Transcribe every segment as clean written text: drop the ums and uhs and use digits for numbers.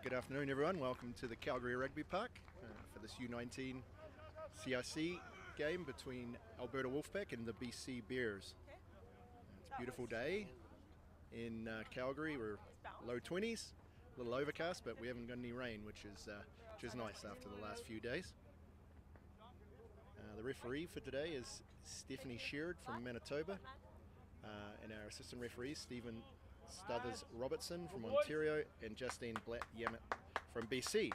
Good afternoon, everyone. Welcome to the Calgary Rugby Park for this U19 CRC game between Alberta Wolfpack and the BC Bears. It's a beautiful day in Calgary. We're low 20s, a little overcast, but we haven't got any rain, which is nice after the last few days. The referee for today is Stephanie Sheard from Manitoba, and our assistant referees, Stephen Stuthers Robertson from Ontario and Justine Blatt-Yamet from BC.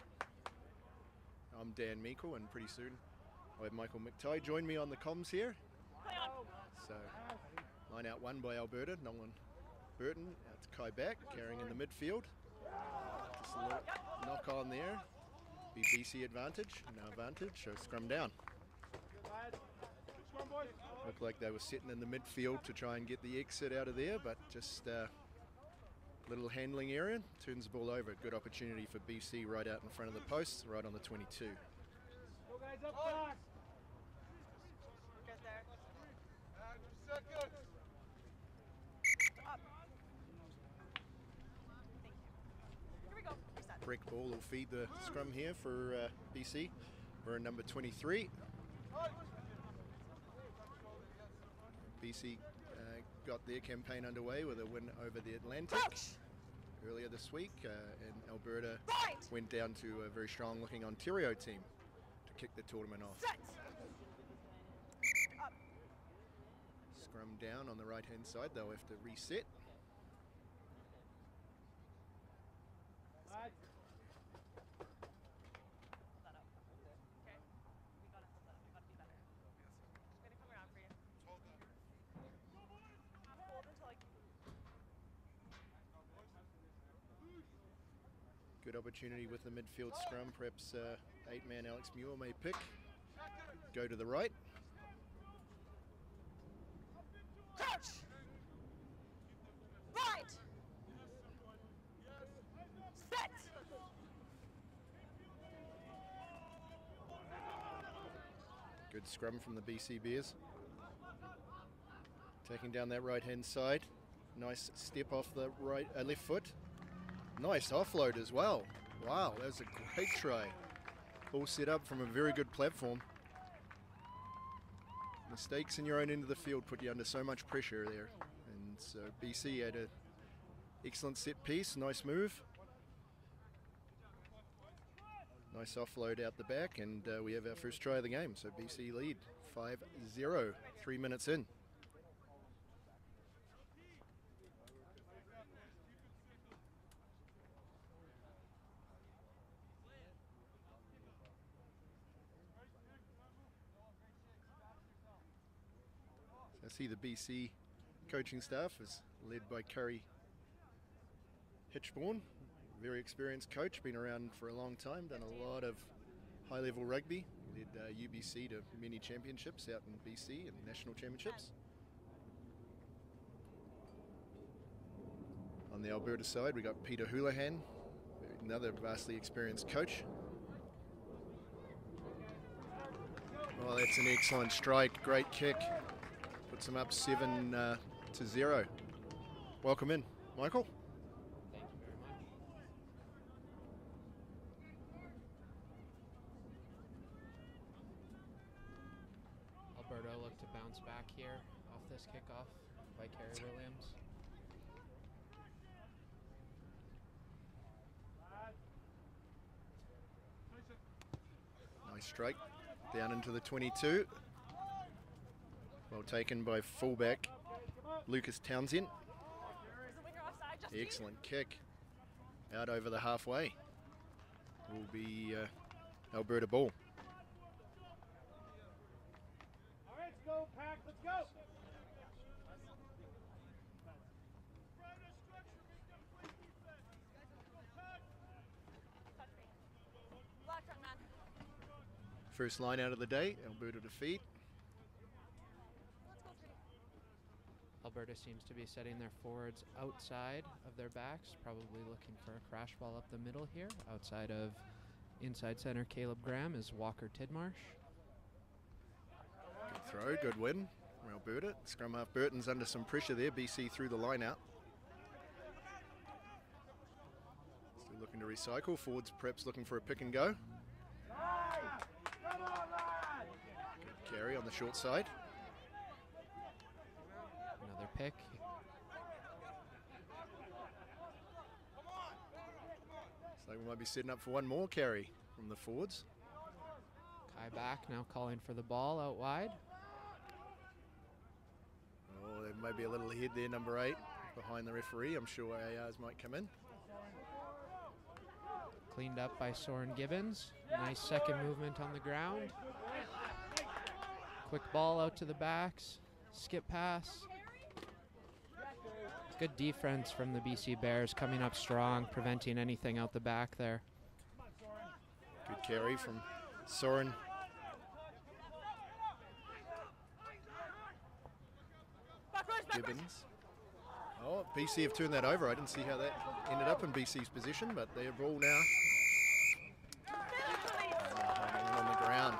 I'm Dan Meikle, and pretty soon I have Michael McTighe join me on the comms here. So line out one by Alberta, Nolan Burton out to Kai Back, carrying in the midfield. Just a little knock on there. Be BC advantage, no advantage, so scrum down. Looked like they were sitting in the midfield to try and get the exit out of there, but just little handling area, turns the ball over. Good opportunity for BC right out in front of the posts, right on the 22. Go guys up back. Get there. 2 seconds. Up. Thank you. Here we go. Reset. Break ball will feed the scrum here for BC. We're in number 23. BC got their campaign underway with a win over the Atlantic earlier this week, and Alberta went down to a very strong looking Ontario team to kick the tournament off. Set. Up. Scrum down on the right hand side, they'll have to reset. Right. Hold that up. Okay. We gotta hold that up. We gotta be better. I'm gonna come around for you. Hold until I. Good opportunity with the midfield scrum. Perhaps 8-man Alex Muir may pick. Go to the right. Crouch. Right. Set. Good scrum from the BC Bears. Taking down that right hand side. Nice step off the left foot. Nice offload as well. Wow, that was a great try. All set up from a very good platform. Mistakes in your own end of the field put you under so much pressure there. And so BC had an excellent set piece, nice move. Nice offload out the back, and we have our first try of the game. So BC lead 5-0, 3 minutes in. I see the BC coaching staff is led by Curry Hitchborn, very experienced coach, been around for a long time, done a lot of high-level rugby, led UBC to many championships out in BC and national championships. On the Alberta side, we got Peter Houlihan, another vastly experienced coach. Oh, that's an excellent strike, great kick. Puts them up 7-0. Welcome in, Michael. Thank you very much. Alberta look to bounce back here off this kickoff by Kerry Williams. Nice strike down into the 22. Well taken by fullback Lucas Townsend. Is the winger offside, Justine? Excellent kick out over the halfway. Will be Alberta ball. All right, let's go, Pack. Let's go. Touch me. Black front man. First line out of the day, Alberta defeat. Let's go three. Alberta seems to be setting their forwards outside of their backs, probably looking for a crash ball up the middle here. Outside of inside center Caleb Graham is Walker Tidmarsh. Good throw, good win from Alberta. Scrum half Burton's under some pressure there. BC through the line out. Still looking to recycle. Forwards perhaps looking for a pick and go. Good carry on the short side. Another pick. So we might be setting up for one more carry from the forwards. Kai back now calling for the ball out wide. Oh, there may be a little ahead there, number 8, behind the referee. I'm sure ARs might come in. Cleaned up by Soren Gibbons. Nice second movement on the ground. Quick ball out to the backs. Skip pass. Good defense from the BC Bears, coming up strong, preventing anything out the back there. Good carry from Soren. Gibbons. Oh, BC have turned that over. I didn't see how that ended up in BC's position, but they're ball now. On the ground.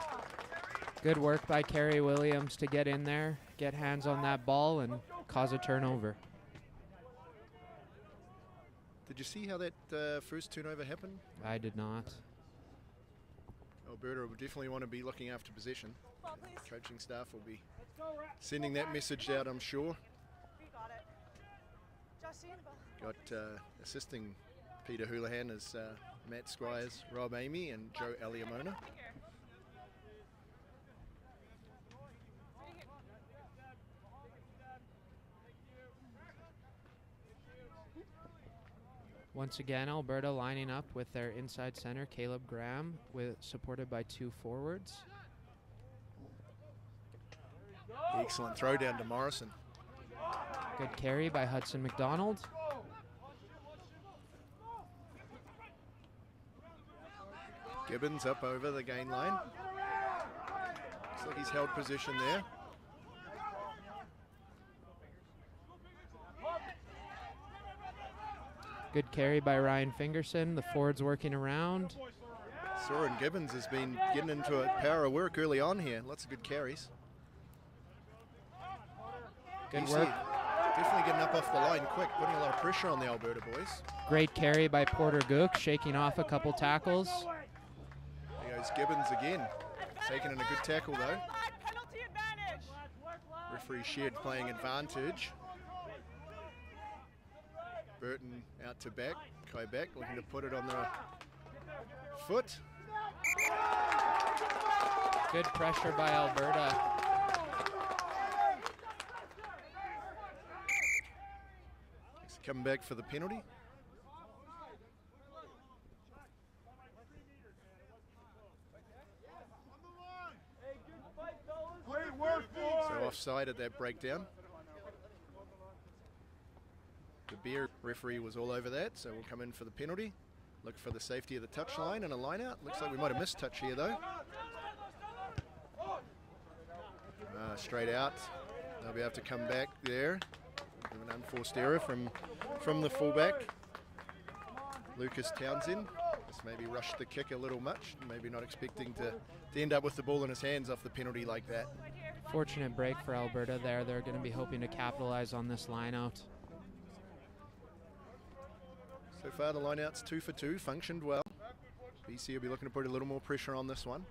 Good work by Kerry Williams to get in there, get hands on that ball, and cause a turnover. Did you see how that first turnover happened? I did not. Alberta will definitely want to be looking after possession. Coaching staff will be sending that message out, I'm sure. Got assisting Peter Houlihan is Matt Squires, Rob Amy, and Joe Aliamona. Once again, Alberta lining up with their inside center, Caleb Graham, supported by 2 forwards. Excellent throw down to Morrison. Good carry by Hudson McDonald. Gibbons up over the gain line. Looks like he's held position there. Good carry by Ryan Fingerson. The forwards working around. Soren Gibbons has been getting into a power of work early on here. Lots of good carries. Good BC work. Definitely getting up off the line quick, putting a lot of pressure on the Alberta boys. Great carry by Porter Gook, shaking off a couple tackles. There goes Gibbons again. Taking in a good tackle though. Referee shared playing advantage. Burton out to back. Kai back looking to put it on the foot. Good pressure by Alberta. Coming back for the penalty. So offside at that breakdown. The Bear referee was all over that, so we'll come in for the penalty. Look for the safety of the touch line and a line out. Looks like we might have missed touch here though. Straight out. They'll be able to come back there. An unforced error from the fullback, Lucas Townsend. Just maybe rushed the kick a little much, maybe not expecting to end up with the ball in his hands off the penalty like that. Fortunate break for Alberta there. They're going to be hoping to capitalize on this line out. So far the line out's 2 for 2, functioned well. BC will be looking to put a little more pressure on this one.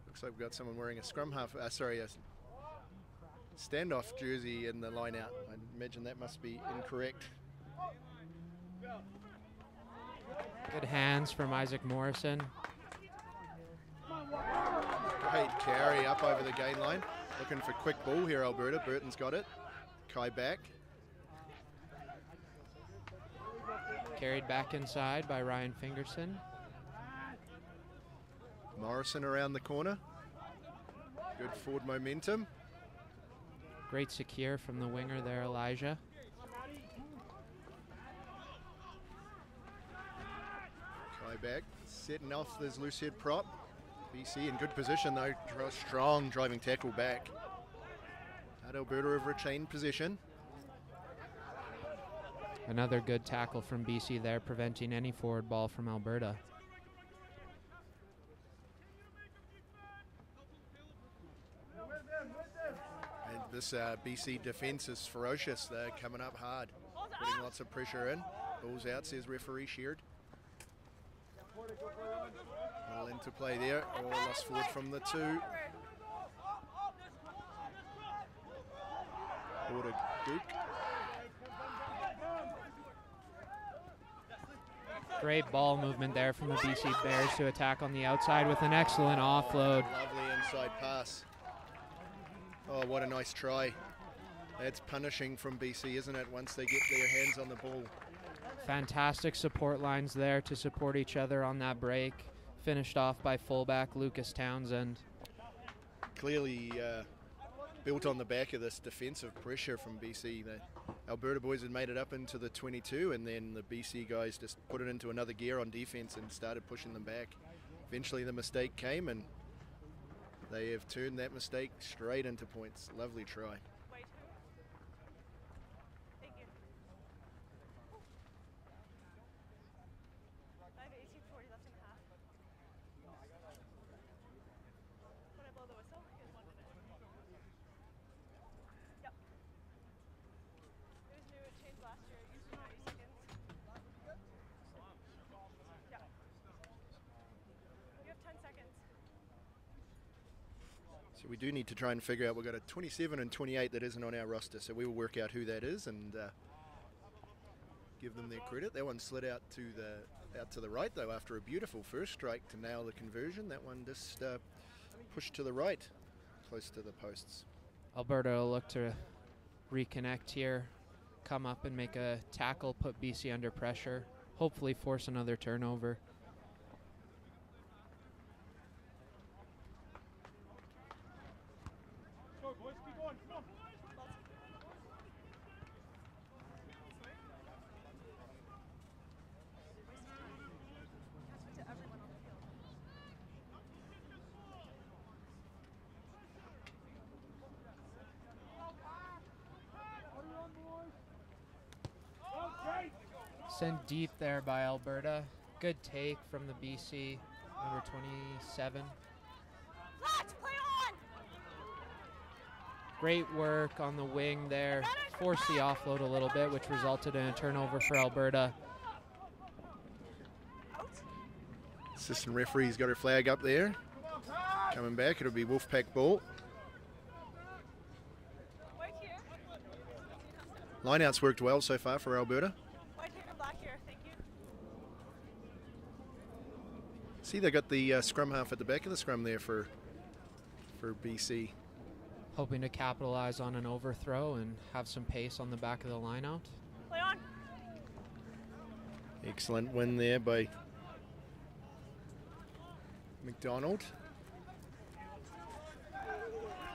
Looks like we've got someone wearing a scrum half, a standoff jersey in the line out. I imagine that must be incorrect. Good hands from Isaac Morrison. Great carry up over the gain line. Looking for quick ball here, Alberta. Burton's got it. Kai back. Carried back inside by Ryan Fingerson. Morrison around the corner. Good forward momentum. Great secure from the winger there, Elijah. Kai back, setting off this loose head prop. BC in good position though, strong driving tackle back. At Alberta have retained position. Another good tackle from BC there, preventing any forward ball from Alberta. And this BC defence is ferocious. They're coming up hard. Putting lots of pressure in. Ball's out, says referee Sheard. Well into play there. Oh, lost forward from the 2. Forward to Duke. Great ball movement there from the BC Bears to attack on the outside with an excellent offload. Lovely inside pass. Oh, what a nice try. That's punishing from BC, isn't it, once they get their hands on the ball. Fantastic support lines there to support each other on that break. Finished off by fullback Lucas Townsend. Clearly built on the back of this defensive pressure from BC. The Alberta boys had made it up into the 22, and then the BC guys just put it into another gear on defense and started pushing them back. Eventually the mistake came, and they have turned that mistake straight into points. Lovely try. Wait. Thank you. I have 18:40 left in the half. When I blow the whistle, he has 1 minute. Yep. It was new, it changed last year. It used to be 90 seconds. Yeah. You have 10 seconds. So we do need to try and figure out, we've got a 27 and 28 that isn't on our roster, so we will work out who that is and give them their credit. That one slid out to the right though after a beautiful first strike to nail the conversion. That one just pushed to the right, close to the posts. Alberta will look to reconnect here, come up and make a tackle, put BC under pressure, hopefully force another turnover. Go, boys. Keep going. Come on. To everyone on the field. Okay. Sent deep there by Alberta. Good take from the BC, number 27. Let's play on! Great work on the wing there. Forced the offload a little bit, which resulted in a turnover for Alberta. Assistant referee's got her flag up there. Coming back, it'll be Wolfpack ball. White here. Lineouts worked well so far for Alberta. White here, black here. Thank you. See, they got the scrum half at the back of the scrum there for BC. Hoping to capitalize on an overthrow and have some pace on the back of the lineout. Play on. Excellent win there by McDonald.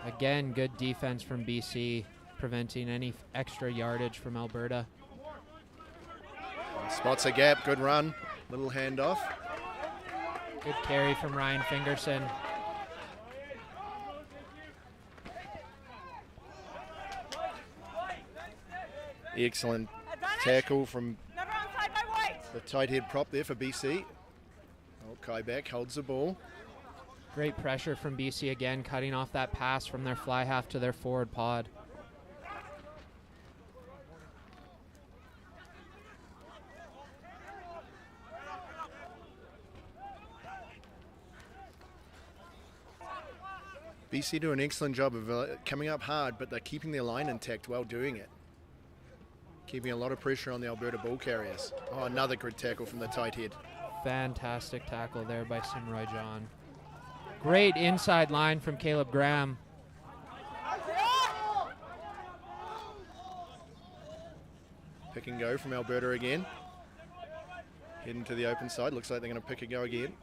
Again, good defense from BC, preventing any extra yardage from Alberta. Spots a gap, good run, little handoff. Good carry from Ryan Fingerson. Excellent Advantage. tackle from Never onside by White. the tight head prop there for BC. Oh, Kai back holds the ball. Great pressure from BC again, cutting off that pass from their fly half to their forward pod. BC do an excellent job of coming up hard, but they're keeping their line intact while doing it. Keeping a lot of pressure on the Alberta ball carriers. Oh, another good tackle from the tight head. Fantastic tackle there by Simroy John. Great inside line from Caleb Graham. Pick and go from Alberta again. Heading to the open side. Looks like they're going to pick and go again.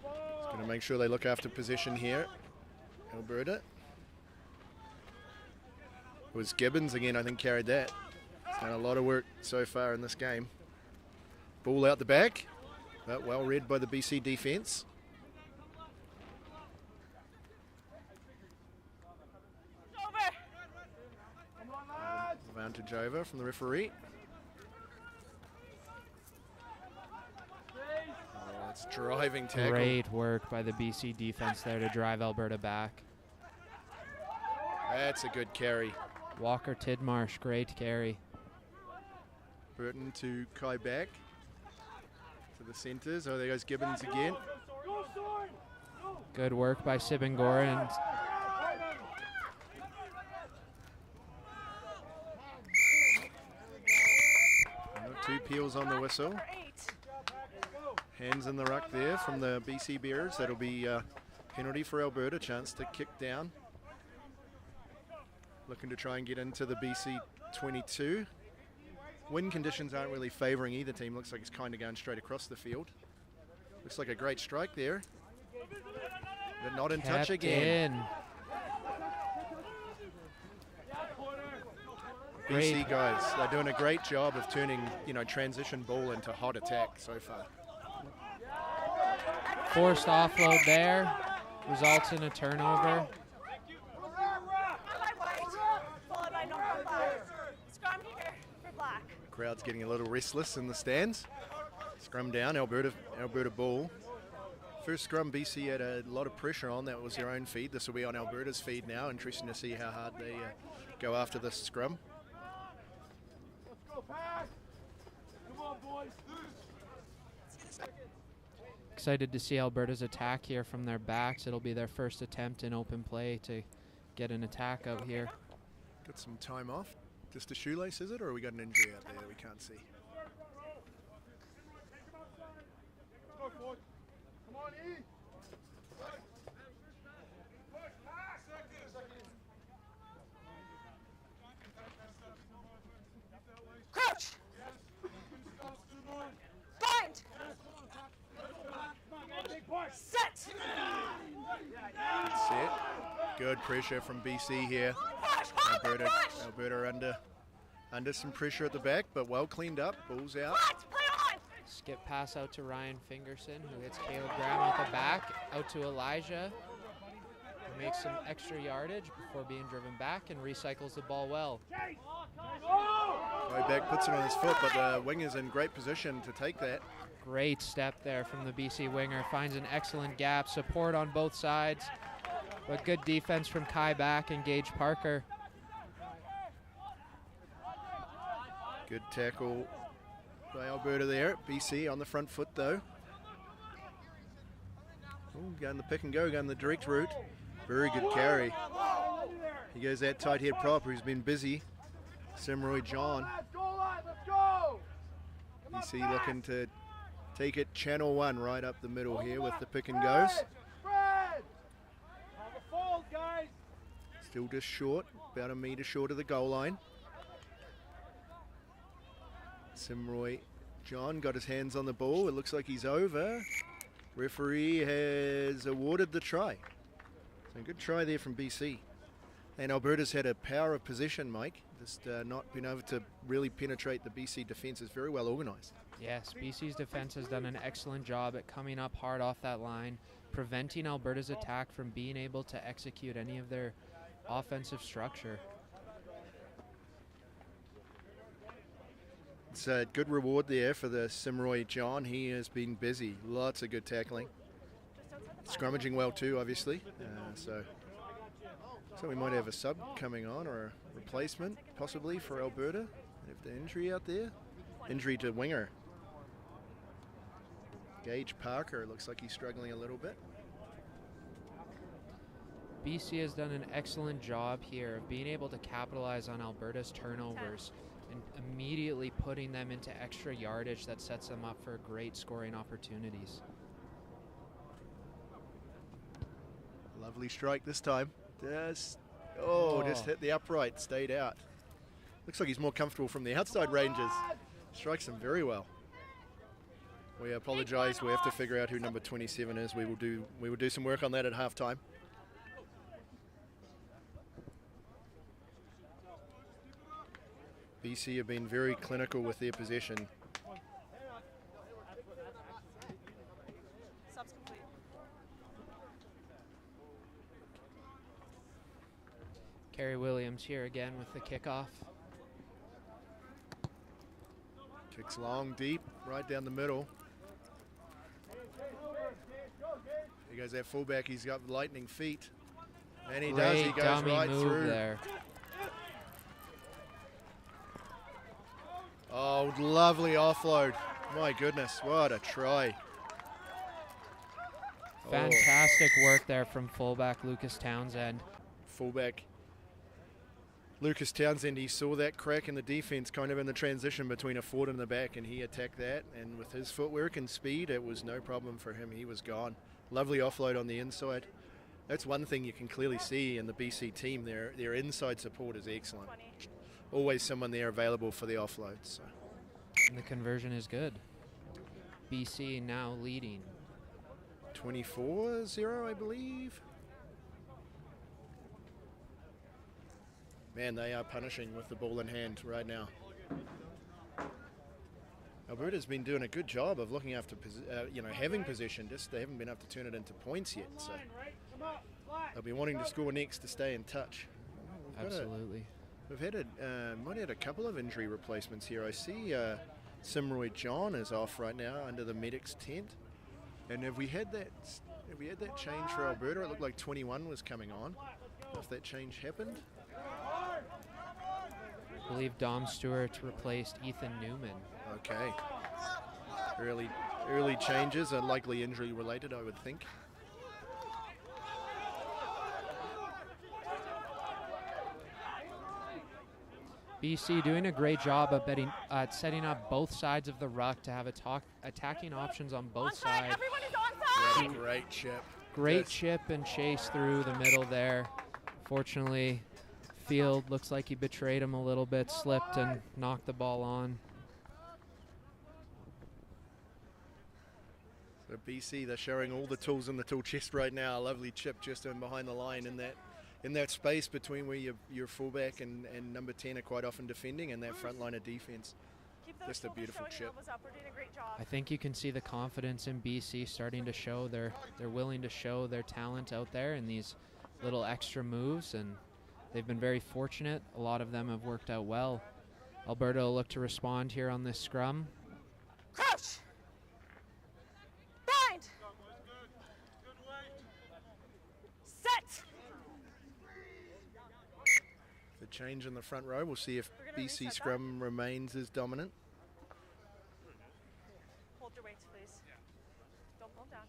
Just going to make sure they look after possession here. Alberta. It was Gibbons again, I think, carried that. He's done a lot of work so far in this game. Ball out the back, but well read by the BC defence. Over. Advantage over from the referee. Oh, it's driving tackle. Great work by the BC defense there to drive Alberta back. That's a good carry. Walker Tidmarsh, great carry. Burton to Kai back to the centres. Oh, there goes Gibbons again. Good work by Sibengora. Two peels on the whistle. Hands in the ruck there from the BC Bears. That'll be a penalty for Alberta. Chance to kick down. Looking to try and get into the BC 22. Wind conditions aren't really favouring either team. Looks like it's kind of going straight across the field. Looks like a great strike there. But not in touch again. BC guys, they're doing a great job of turning, transition ball into hot attack so far. Forced offload there, results in a turnover. Crowd's getting a little restless in the stands. Scrum down, Alberta ball. First scrum, BC had a lot of pressure on. That was their own feed. This will be on Alberta's feed now. Interesting to see how hard they go after this scrum. Let's go, pass. Come on, boys. Excited to see Alberta's attack here from their backs. It'll be their first attempt in open play to get an attack out here. Got some time off. Just a shoelace, is it? Or we got an injury out there that we can't see? Go, boys. Come on, E. Crouch! Bind! Set! Set. Good pressure from BC here. Alberta under some pressure at the back, but well cleaned up. Ball's out. Skip pass out to Ryan Fingerson, who hits Caleb Graham at the back. Out to Elijah, who makes some extra yardage before being driven back and recycles the ball well. Way back, puts it on his foot, but the winger's in great position to take that. Great step there from the BC winger. Finds an excellent gap. Support on both sides, but good defense from Kai Back and Gage Parker. Good tackle by Alberta there. BC on the front foot though. Ooh, going the pick and go, going the direct route. Very good carry. He goes that tight head prop who's been busy. Simroy John. BC looking to take it channel one right up the middle here with the pick and goes. Still just short, about a metre short of the goal line. Simroy John got his hands on the ball. It looks like he's over. Referee has awarded the try. So good try there from BC. And Alberta's had a power of possession, Mike. Just not been able to really penetrate the BC defence. Is very well organised. Yes, BC's defence has done an excellent job at coming up hard off that line, preventing Alberta's attack from being able to execute any of their offensive structure. It's a good reward there for the Simroy John. He has been busy. Lots of good tackling. Scrummaging well too, obviously. So we might have a sub coming on or a replacement possibly for Alberta. They have the injury out there. Injury to winger. Gage Parker looks like he's struggling a little bit. BC has done an excellent job here of being able to capitalize on Alberta's turnovers and immediately putting them into extra yardage that sets them up for great scoring opportunities. Lovely strike this time. Just hit the upright, stayed out. Looks like he's more comfortable from the outside ranges. Strikes him very well. We apologise. We have to figure out who number 27 is. We will do some work on that at halftime. BC have been very clinical with their possession. Sub's complete. Kerry Williams here again with the kickoff. Kicks long, deep, right down the middle. He goes that fullback. He's got lightning feet. And he does. Great He goes dummy right move through. there. Oh, lovely offload. My goodness, what a try. Fantastic work there from fullback Lucas Townsend. Fullback Lucas Townsend, he saw that crack in the defense kind of in the transition between a forward and the back, and he attacked that, and with his footwork and speed, it was no problem for him. He was gone. Lovely offload on the inside. That's one thing you can clearly see in the BC team. Their inside support is excellent. Always someone there available for the offload. So. And the conversion is good. BC now leading. 24-0, I believe. Man, they are punishing with the ball in hand right now. Alberta's been doing a good job of looking after, having possession. Just they haven't been able to turn it into points yet. So they'll be wanting to score next to stay in touch. Absolutely. We've had might have had a couple of injury replacements here. I see Simroy John is off right now under the medic's tent. And have we had that change for Alberta? It looked like 21 was coming on. If that change happened. I believe Dom Stewart replaced Ethan Newman. Okay. Early changes are likely injury related, I would think. BC doing a great job of setting up both sides of the ruck to have attacking options on both sides. Everyone is onside. What a great chip. Great chip and chase through the middle there. Fortunately, Field looks like he betrayed him a little bit, slipped and knocked the ball on. So BC, they're showing all the tools in the tool chest right now. A lovely chip just in behind the line in that space between where your fullback and number 10 are quite often defending and that front line of defense. Just a beautiful chip. I think you can see the confidence in BC starting to show. They're willing to show their talent out there in these little extra moves, and they've been very fortunate. A lot of them have worked out well. Alberta will look to respond here on this scrum. Crouch! Bind! Set! The change in the front row. We'll see if BC scrum remains as dominant. Hold your weights, please. Don't pull down.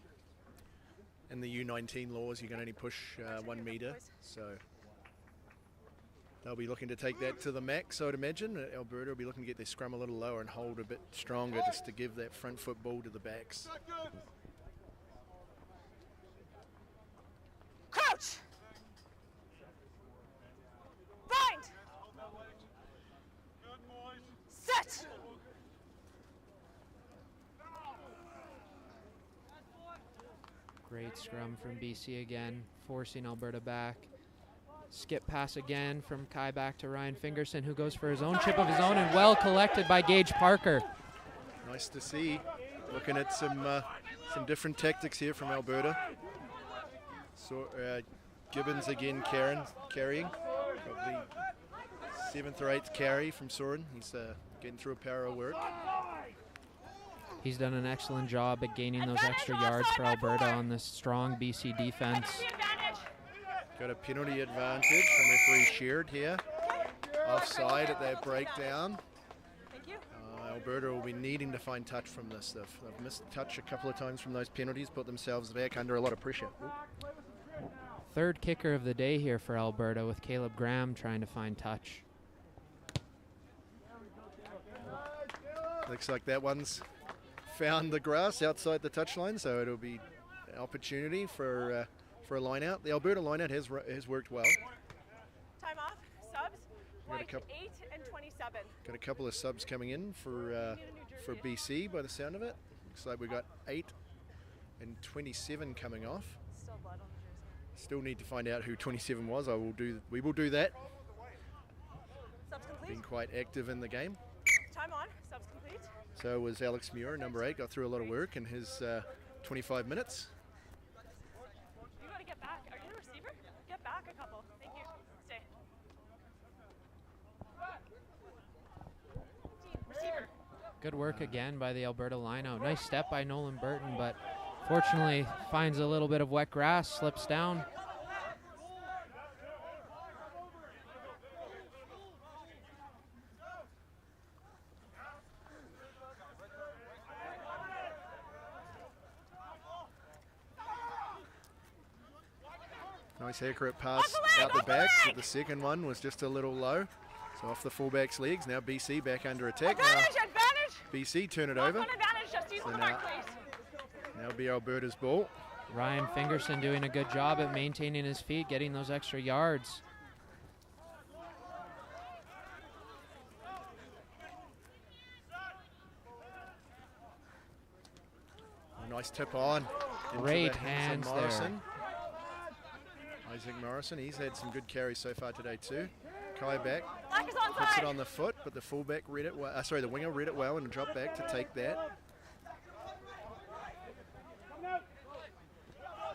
In the U19 laws, you can only push 1 metre, so they'll be looking to take that to the max, I would imagine. Alberta will be looking to get their scrum a little lower and hold a bit stronger just to give that front foot ball to the backs. Crouch! Bind! Set! Great scrum from BC again, forcing Alberta back. Skip pass again from Kai back to Ryan Fingerson, who goes for his own chip of his own, and well collected by Gage Parker. Nice to see. Looking at some different tactics here from Alberta. So Gibbons again carrying. Probably 7th or 8th carry from Soren. He's getting through a power of work. He's done an excellent job at gaining those extra yards for Alberta on this strong BC defense. Got a penalty advantage from referee Sheard here. Offside at that breakdown. Alberta will be needing to find touch from this. They've missed touch a couple of times from those penalties, put themselves back under a lot of pressure. Third kicker of the day here for Alberta, with Caleb Graham trying to find touch. Looks like that one's found the grass outside the touchline, so it'll be an opportunity for a line out. The Alberta line out has worked well. Time off. Subs. White 8 and 27. Got a couple of subs coming in for BC by the sound of it. Looks like we've got 8 and 27 coming off. Still blood on the jersey. Still need to find out who 27 was. We will do that. Subs complete. Been quite active in the game. Time on. Subs complete. So was Alex Muir, number 8. Got through a lot of work in his 25 minutes. You gotta get back. Are you the receiver? Get back a couple. Thank you. Stay. Receiver. Good work again by the Alberta lineout. Nice step by Nolan Burton, but fortunately finds a little bit of wet grass, slips down. Nice accurate pass out the back, but the second one was just a little low. So off the fullback's legs. Now BC back under attack. Advantage, Now advantage. BC turn it over. Advantage, just use So the now, mark, please. now be Alberta's ball. Ryan Fingerson doing a good job at maintaining his feet, getting those extra yards. Nice tip on. Into Great the hands of there. Morrison. Isaac Morrison, he's had some good carries so far today too. Kai back, Black is on puts side. it on the foot, but the fullback read it well. Sorry, the winger read it well and dropped back to take that.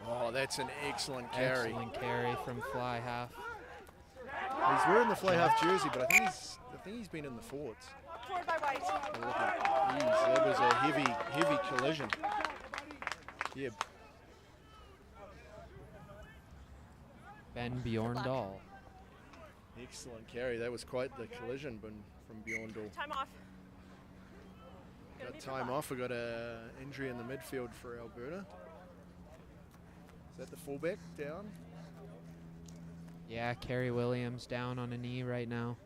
Oh, that's an excellent carry. Excellent carry from fly half. He's wearing the fly half jersey, but I think he's been in the forwards. Forward by White. Oh, look at, geez, that was a heavy collision. Yeah. Ben Bjorndal. Excellent carry. That was quite the collision from Bjorndal. Time off. Got time off. We got a injury in the midfield for Alberta. Is that the fullback down? Yeah, Kerry Williams down on a knee right now.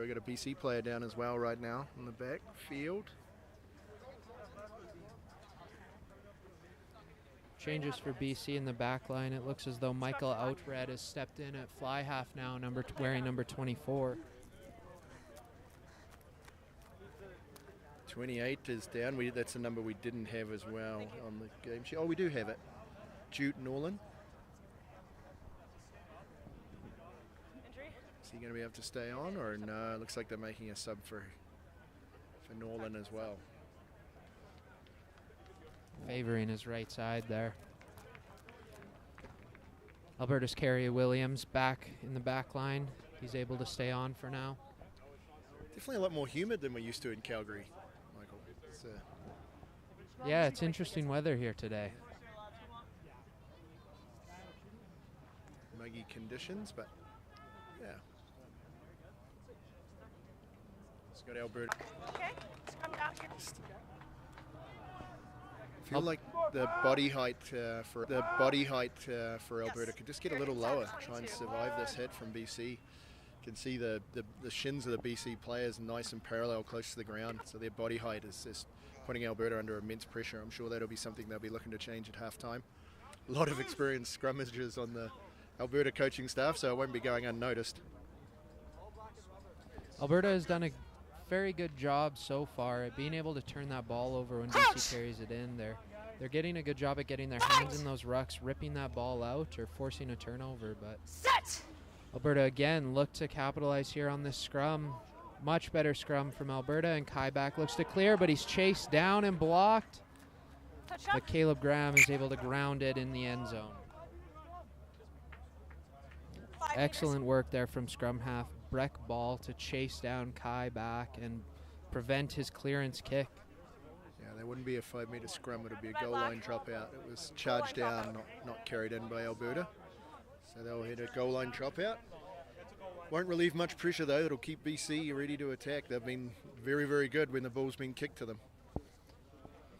We got a BC player down as well right now in the backfield. Changes for BC in the back line. It looks as though Michael Outred has stepped in at fly half now, wearing number 24. 28 is down. That's a number we didn't have as well on the game sheet. Oh, we do have it. Jute Norland. Injury. Is he going to be able to stay on, or no? Looks like they're making a sub for Norland as well. Favoring his right side there. Alberta's Kerry Williams back in the back line. He's able to stay on for now. Definitely a lot more humid than we're used to in Calgary, Michael. It's, Yeah, it's interesting weather here today. muggy conditions, but yeah. It's got Alberta. Okay. Scrum down here. Feel like the body height for Alberta could just get a little lower, try and survive this hit from BC. You can see the shins of the BC players nice and parallel, close to the ground, so their body height is just putting Alberta under immense pressure. I'm sure that'll be something they'll be looking to change at halftime. A lot of experienced scrummagers on the Alberta coaching staff, so it won't be going unnoticed. Alberta has done a very good job so far at being able to turn that ball over when BC carries it in. They're getting a good job at getting their hands in those rucks, ripping that ball out or forcing a turnover. But Set. Alberta again look to capitalize here on this scrum. Much better scrum from Alberta, and Kai back looks to clear, but he's chased down and blocked. Touchdown. But Caleb Graham is able to ground it in the end zone. 5 Excellent work there from scrum half Breck Ball to chase down Kai back and prevent his clearance kick. Yeah, there wouldn't be a 5-meter scrum, it would be a goal line dropout. It was charged down, not carried in by Alberta. So they'll hit a goal line dropout. Won't relieve much pressure though, it'll keep BC ready to attack. They've been very, very good when the ball's been kicked to them.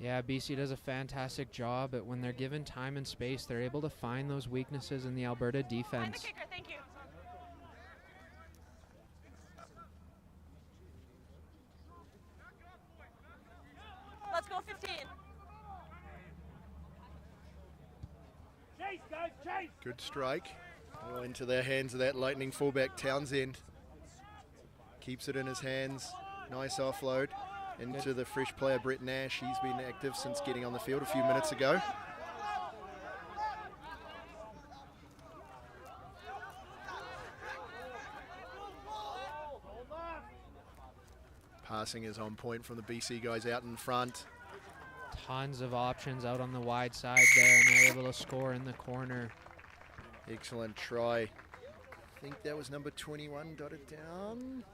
Yeah, BC does a fantastic job, but when they're given time and space, they're able to find those weaknesses in the Alberta Find the defense. kicker, thank you. Let's go 15. Chase, guys, chase! Good strike. All into the hands of that lightning fullback Townsend. Keeps it in his hands. Nice offload into the fresh player Brett Nash. He's been active since getting on the field a few minutes ago. Passing is on point from the BC guys out in front. Tons of options out on the wide side there, and they're able to score in the corner. Excellent try. I think that was number 21 dotted down.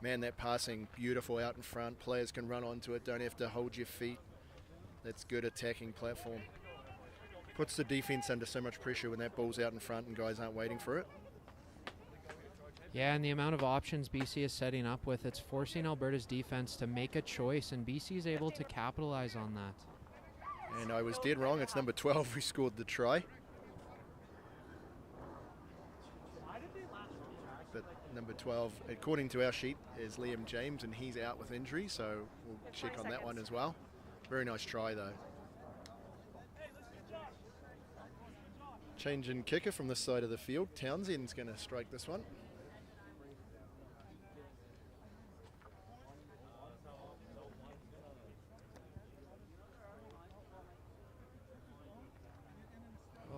Man, that passing, beautiful out in front. Players can run onto it, don't have to hold your feet. That's good attacking platform. Puts the defense under so much pressure when that ball's out in front and guys aren't waiting for it. Yeah, and the amount of options BC is setting up with, it's forcing Alberta's defense to make a choice, and BC is able to capitalize on that. And I was dead wrong. It's number 12 who scored the try. But number 12, according to our sheet, is Liam James, and he's out with injury, so we'll check on that one as well. Very nice try, though. Change in kicker from this side of the field. Townsend's going to strike this one.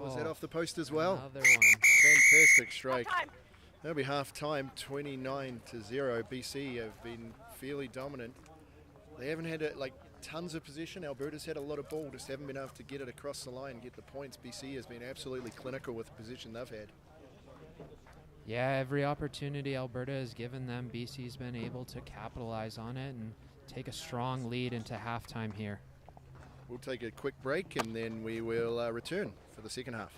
Was that off the post as well? Another one. Fantastic strike. Time. That'll be half time, 29-0. BC have been fairly dominant. They haven't had tons of possession. Alberta's had a lot of ball, just haven't been able to get it across the line and get the points. BC has been absolutely clinical with the position they've had. Yeah, every opportunity Alberta has given them, BC's been able to capitalize on it and take a strong lead into halftime here. We'll take a quick break and then we will return for the second half.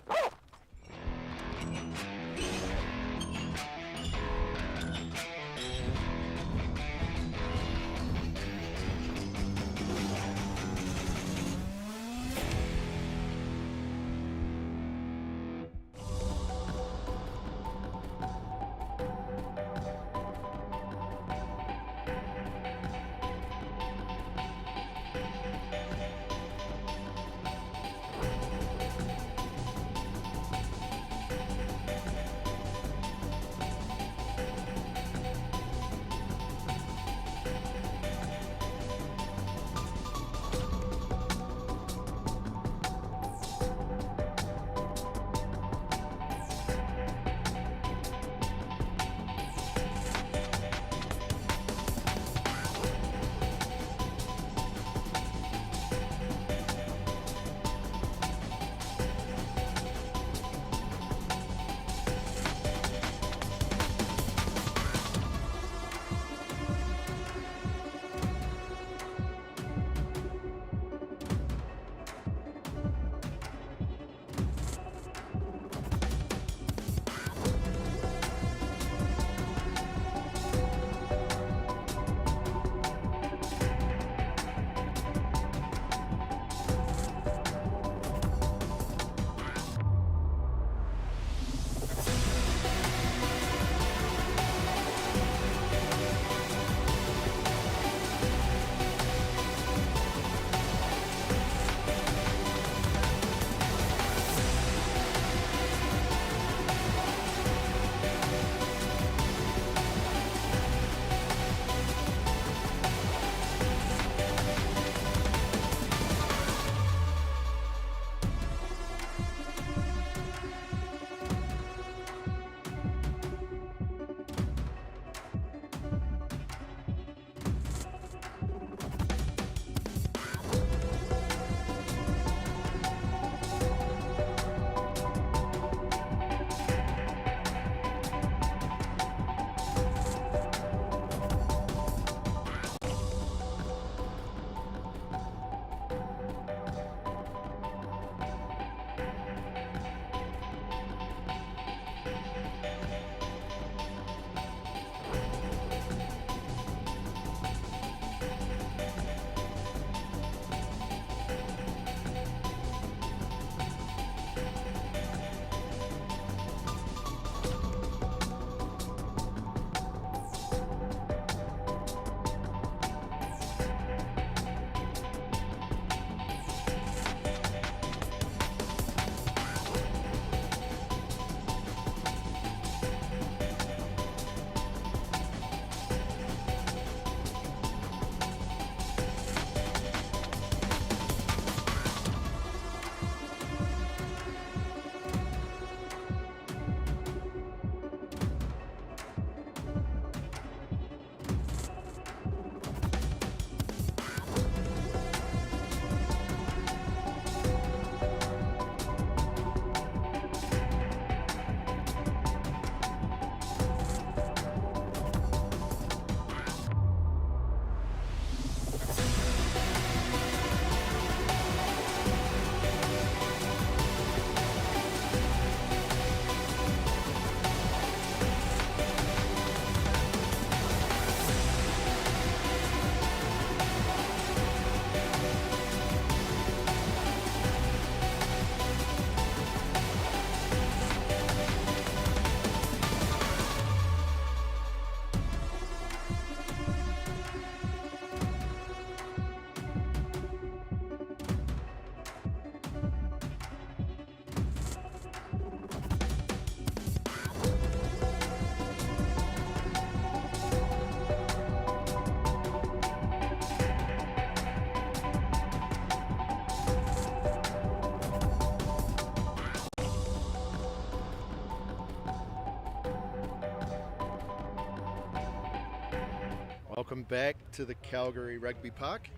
Welcome back to the Calgary Rugby Park.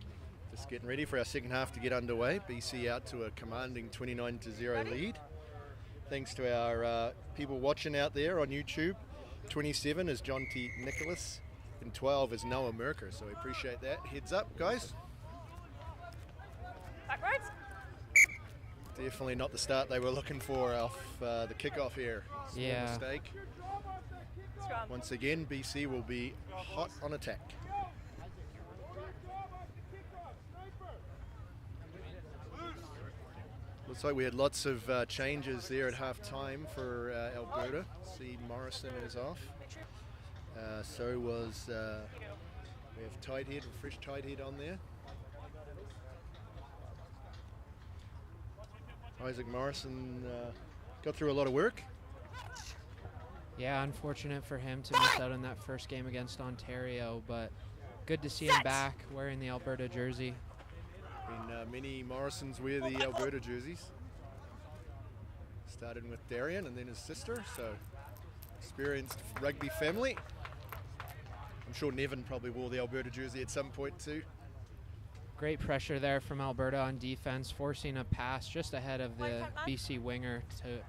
Just getting ready for our second half to get underway. BC out to a commanding 29-0 lead. Thanks to our people watching out there on YouTube. 27 is John T. Nicholas and 12 is Noah Merker, so we appreciate that. Heads up, guys. Backwards. Definitely not the start they were looking for off the kickoff here. Small mistake. Scrum. Once again, BC will be hot on attack. Looks like we had lots of changes there at half time for Alberta. See, Morrison is off. So was, we have Tighthead, a fresh Tighthead on there. Isaac Morrison got through a lot of work. Yeah, unfortunate for him to miss out on that first game against Ontario, but good to see him back wearing the Alberta jersey. And many Morrisons wear the Alberta jerseys. Started with Darian and then his sister, so experienced rugby family. I'm sure Nevin probably wore the Alberta jersey at some point too. Great pressure there from Alberta on defense, forcing a pass just ahead of the BC winger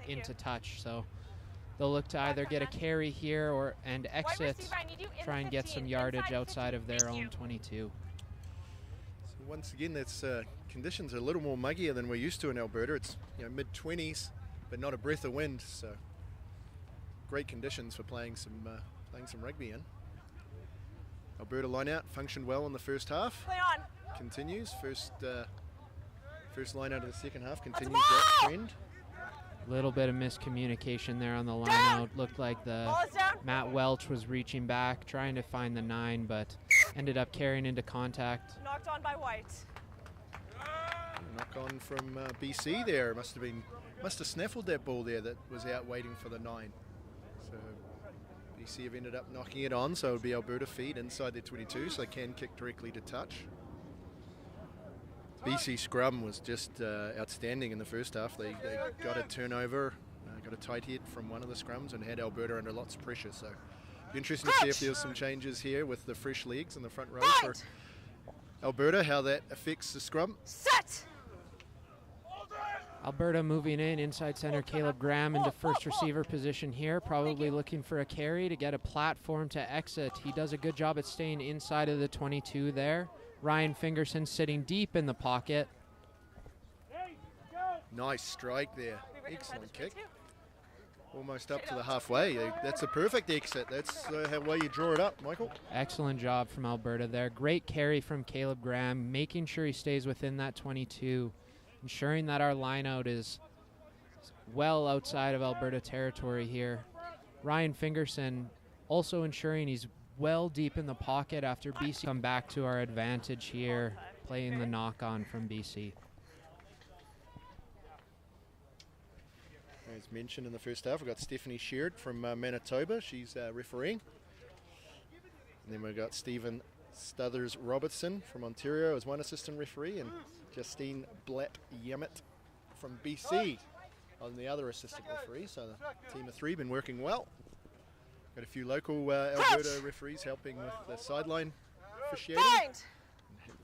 into touch. So they'll look to either get a carry here and exit, try and get some yardage outside of their own 22. So once again, that's conditions are a little more muggier than we're used to in Alberta. It's mid-20s, but not a breath of wind. So great conditions for playing some rugby in. Alberta line-out functioned well in the first half. Play on. Continues. First line out of the second half continues that trend. Little bit of miscommunication there on the line out. Looked like Matt Welch was reaching back, trying to find the 9, but ended up carrying into contact. Knocked on by White. Knock on from BC there. Must have snaffled that ball there that was out waiting for the 9. So BC have ended up knocking it on, so it'll be Alberta feed inside their 22, so they can kick directly to touch. BC scrum was just outstanding in the first half. They got a turnover, got a tight hit from one of the scrums and had Alberta under lots of pressure. So interesting to see if there's some changes here with the fresh legs in the front row for Alberta, how that affects the scrum. Set! Alberta moving in, inside center Caleb Graham into first receiver position here, probably looking for a carry to get a platform to exit. He does a good job at staying inside of the 22 there. Ryan Fingerson sitting deep in the pocket. Nice strike there. Excellent kick. Almost up to the halfway. That's a perfect exit. That's how well you draw it up, Michael. Excellent job from Alberta there. Great carry from Caleb Graham, making sure he stays within that 22, ensuring that our lineout is well outside of Alberta territory here. Ryan Fingerson also ensuring he's well deep in the pocket after BC come back to our advantage here, playing the knock-on from BC. As mentioned in the first half, we've got Stephanie Sheard from Manitoba. She's refereeing. And then we've got Stephen Stuthers-Robertson from Ontario as one assistant referee, and Justine Blatt-Yemmett from BC on the other assistant referee. So the team of 3 been working well. Got a few local Alberta referees helping with the sideline officiating and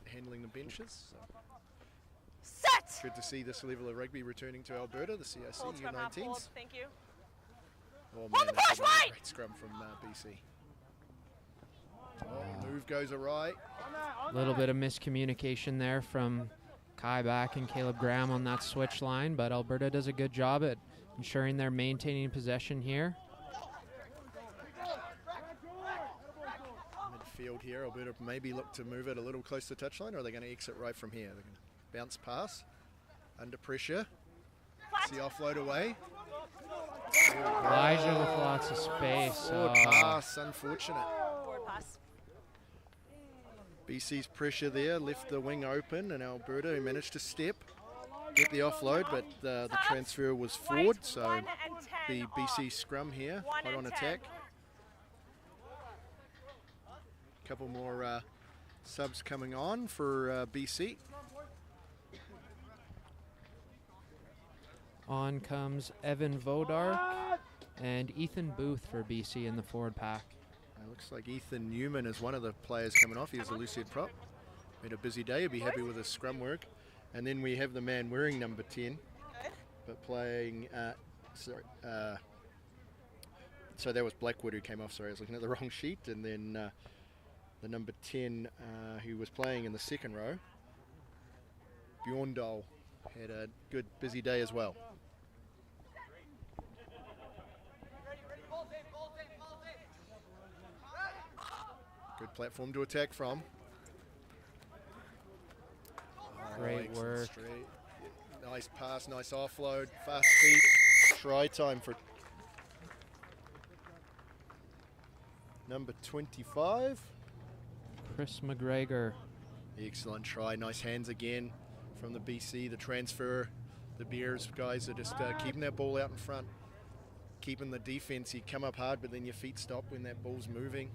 handling the benches. So Set! good to see this level of rugby returning to Alberta, the CIC U19s. Thank you. Oh man, that's a great scrum from BC. Oh, move goes awry. A little bit of miscommunication there from Kai Back and Caleb Graham on that switch line, but Alberta does a good job at ensuring they're maintaining possession here. Midfield here, Alberta maybe look to move it a little close to touchline, or are they going to exit right from here? They're going to bounce pass, under pressure, see offload away. Elijah with lots of space. Forward pass, unfortunate. Forward pass. BC's pressure there left the wing open, and Alberta who managed to step, get the offload, but the transfer was forward, so the BC scrum here, hot on attack. Couple more subs coming on for BC. On comes Evan Vodark and Ethan Booth for BC in the forward pack. I Looks like Ethan Newman is one of the players coming off. He is a Lucid prop. Had a busy day. He'll be happy with his scrum work. And then we have the man wearing number 10, but playing, so that was Blackwood who came off. Sorry, I was looking at the wrong sheet. And then the number 10 who was playing in the second row, Bjorndal, had a good busy day as well. Good platform to attack from. Great work. Straight. Nice pass, nice offload, fast feet. Try time for number 25. Chris McGregor. Excellent try, nice hands again from the BC, the transfer. The Bears guys are just keeping that ball out in front, keeping the defense. You come up hard, but then your feet stop when that ball's moving.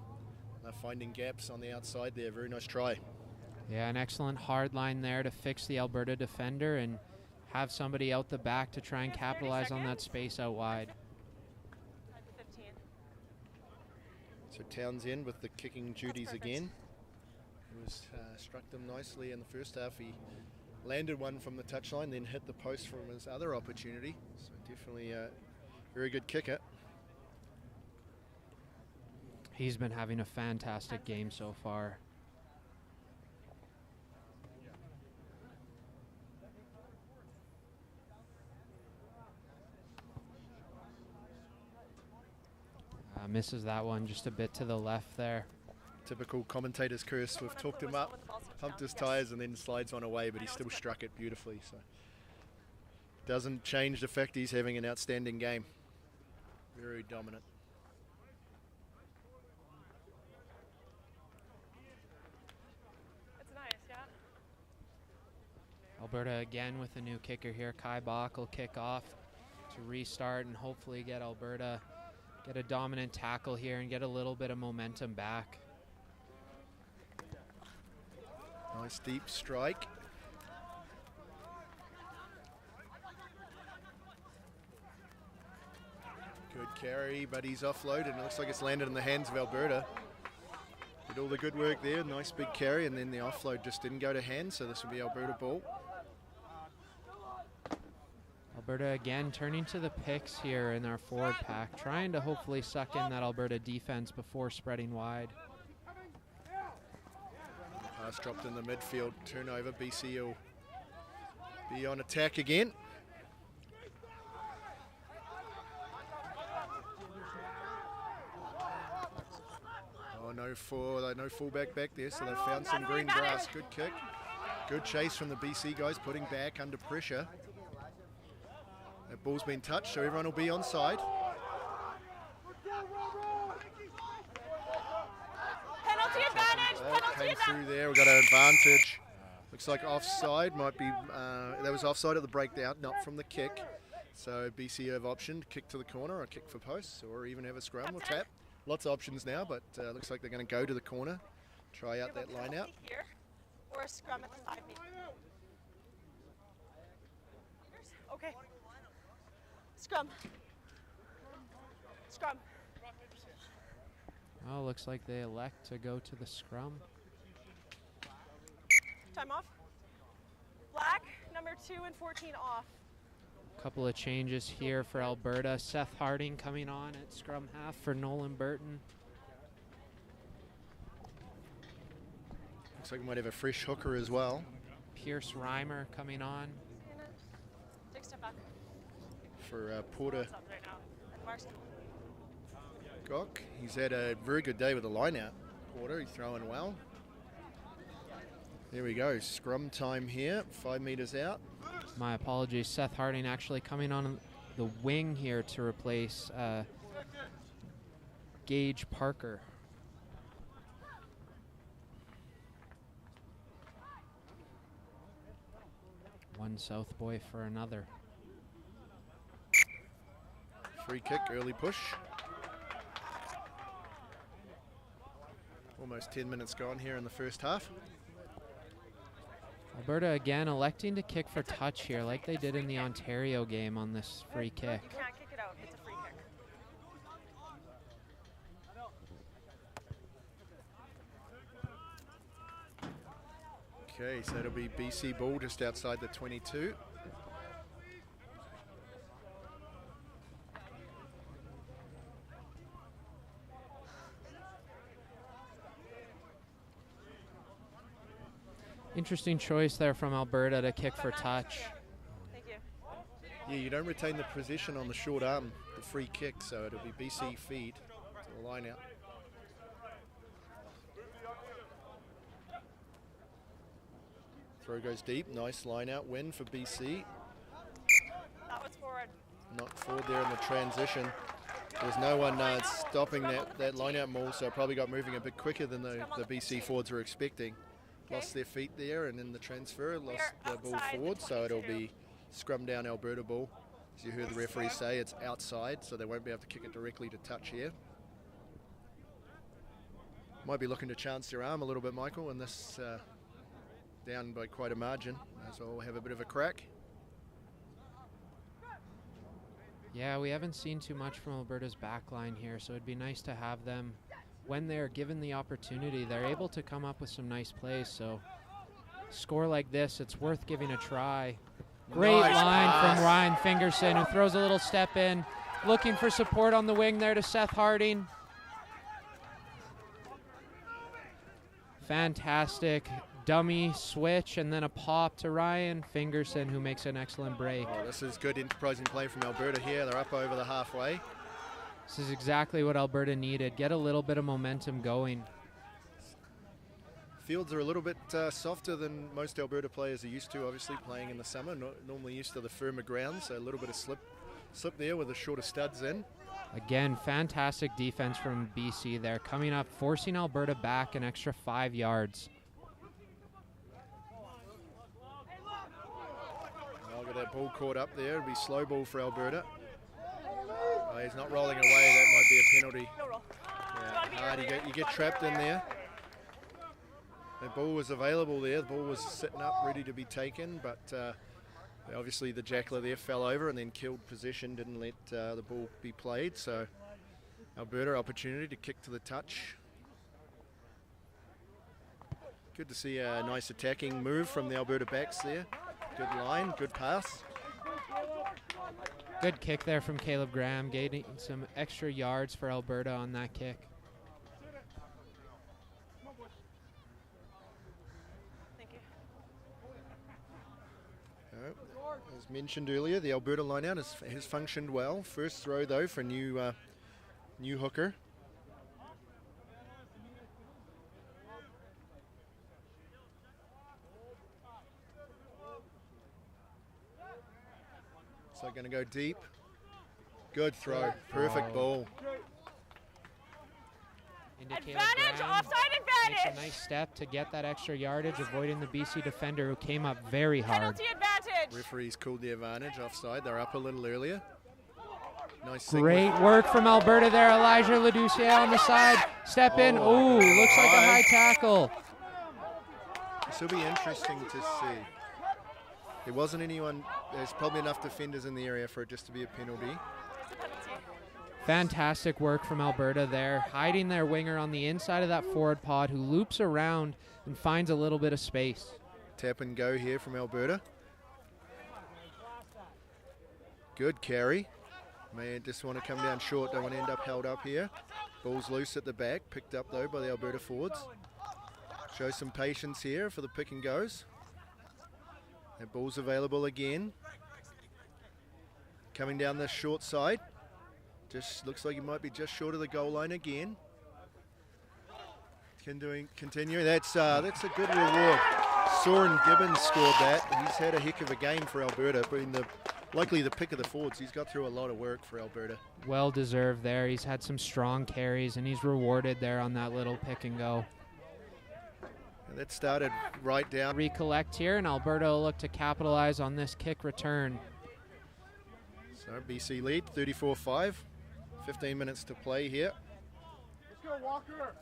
Finding gaps on the outside there. Very nice try. Yeah, an excellent hard line there to fix the Alberta defender and have somebody out the back to try and capitalize on that space out wide. 15. So Townsend with the kicking duties again. He was struck them nicely in the first half. He landed one from the touchline, then hit the post from his other opportunity. So definitely a very good kicker. He's been having a fantastic game so far. Misses that one just a bit to the left there. Typical commentator's curse. We've talked him up, pumped his tyres, and then slides one away, but he still struck it beautifully. So doesn't change the fact he's having an outstanding game. Very dominant. Alberta again with a new kicker here. Kai Bach will kick off to restart and hopefully get Alberta, get a dominant tackle here and get a little bit of momentum back. Nice deep strike. Good carry, but he's offloaded and it looks like it's landed in the hands of Alberta. Did all the good work there, nice big carry, and then the offload just didn't go to hand, so this will be Alberta ball. Alberta again turning to the picks here in our forward pack, trying to hopefully suck in that Alberta defense before spreading wide. Pass dropped in the midfield, turnover. BC will be on attack again. Oh, no fullback back there, so they found some green grass. Good kick. Good chase from the BC guys, putting back under pressure. That ball's been touched, so everyone will be onside. Penalty advantage. Came through there. We've got an advantage. Looks like offside. Might be. That was offside at the breakdown, not from the kick. So BC have option to kick to the corner, or kick for posts, or even have a scrum or tap. Lots of options now, but looks like they're going to go to the corner. Try out that line out. Here, or a scrum at the 5 meter. Okay. Scrum. Scrum. Oh, looks like they elect to go to the scrum. Time off. Black, number 2 and 14 off. Couple of changes here for Alberta. Seth Harding coming on at scrum half for Nolan Burton. Looks like we might have a fresh hooker as well. Pierce Reimer coming on. Take a step back. For Porter What's up right now? And Marcy. Gok. He's had a very good day with the line out. Porter, he's throwing well. There we go, scrum time here, 5 meters out. My apologies, Seth Harding actually coming on the wing here to replace Gage Parker. One South boy for another. Free kick, early push. Almost 10 minutes gone here in the first half. Alberta again electing to kick for touch here like they did in the Ontario game on this free kick. You can't kick it out. It's a free Okay, so it'll be BC ball just outside the 22. Interesting choice there from Alberta to kick for touch. Thank you. Yeah, you don't retain the position on the short arm, the free kick, so it'll be BC feed to the line out. Throw goes deep, nice line out win for BC. That was forward. Knocked forward there in the transition. There's no one stopping that line out maul, so it probably got moving a bit quicker than the BC forwards were expecting. Lost their feet there, and in the transfer, lost the ball forward, so it'll be scrum down Alberta ball. As you heard the referee say, it's outside, so they won't be able to kick it directly to touch here. Might be looking to chance their arm a little bit, Michael, and this down by quite a margin. So we'll have a bit of a crack. Yeah, we haven't seen too much from Alberta's back line here, so it'd be nice to have them, when they're given the opportunity, they're able to come up with some nice plays. So score like this, it's worth giving a try. Great Nice line pass from Ryan Fingerson, who throws a little step in, looking for support on the wing there to Seth Harding. Fantastic dummy switch, and then a pop to Ryan Fingerson, who makes an excellent break. Oh, this is good enterprising play from Alberta here. They're up over the halfway. This is exactly what Alberta needed. Get a little bit of momentum going. Fields are a little bit softer than most Alberta players are used to, obviously playing in the summer. Normally used to the firmer ground, so a little bit of slip there with the shorter studs in. Again, fantastic defense from BC there, coming up, forcing Alberta back an extra 5 yards. Oh, look at that ball caught up there. It'll be slow ball for Alberta. Oh, he's not rolling away. That might be a penalty. No roll. Yeah, hard. You get trapped in there. The ball was available there. The ball was sitting up, ready to be taken, but obviously the jackler there fell over and then killed possession, didn't let the ball be played. So Alberta opportunity to kick to the touch. Good to see a nice attacking move from the Alberta backs there. Good line, good pass. Good kick there from Caleb Graham, gaining some extra yards for Alberta on that kick. Thank you. As mentioned earlier, the Alberta line-out has functioned well. First throw though for new hooker. So going to go deep. Good throw. Perfect ball. Indicator Advantage, Graham offside makes advantage. a nice step to get that extra yardage, avoiding the BC defender who came up very hard. Penalty advantage. Referees called the advantage offside. They're up a little earlier. Nice signal. Great work from Alberta there. Elijah Ledoucier on the side. Step in. Oh, Ooh, looks like a high tackle. This will be interesting to see. There wasn't anyone, there's probably enough defenders in the area for it just to be a penalty. It's a penalty. Fantastic work from Alberta there, hiding their winger on the inside of that forward pod, who loops around and finds a little bit of space. Tap and go here from Alberta. Good carry. May just want to come down short, don't want to end up held up here. Ball's loose at the back, picked up though by the Alberta forwards. Show some patience here for the pick and goes. That ball's available again. Coming down the short side. Just looks like he might be just short of the goal line again. Continue. That's a good reward. Soren Gibbons scored that. He's had a heck of a game for Alberta, being likely the pick of the forwards. He's got through a lot of work for Alberta. Well deserved there. He's had some strong carries, and he's rewarded there on that little pick and go. And that started right down. Recollect here, and Alberta will look to capitalize on this kick return. So BC lead 34-5. 15 minutes to play here. Let's go, Walker.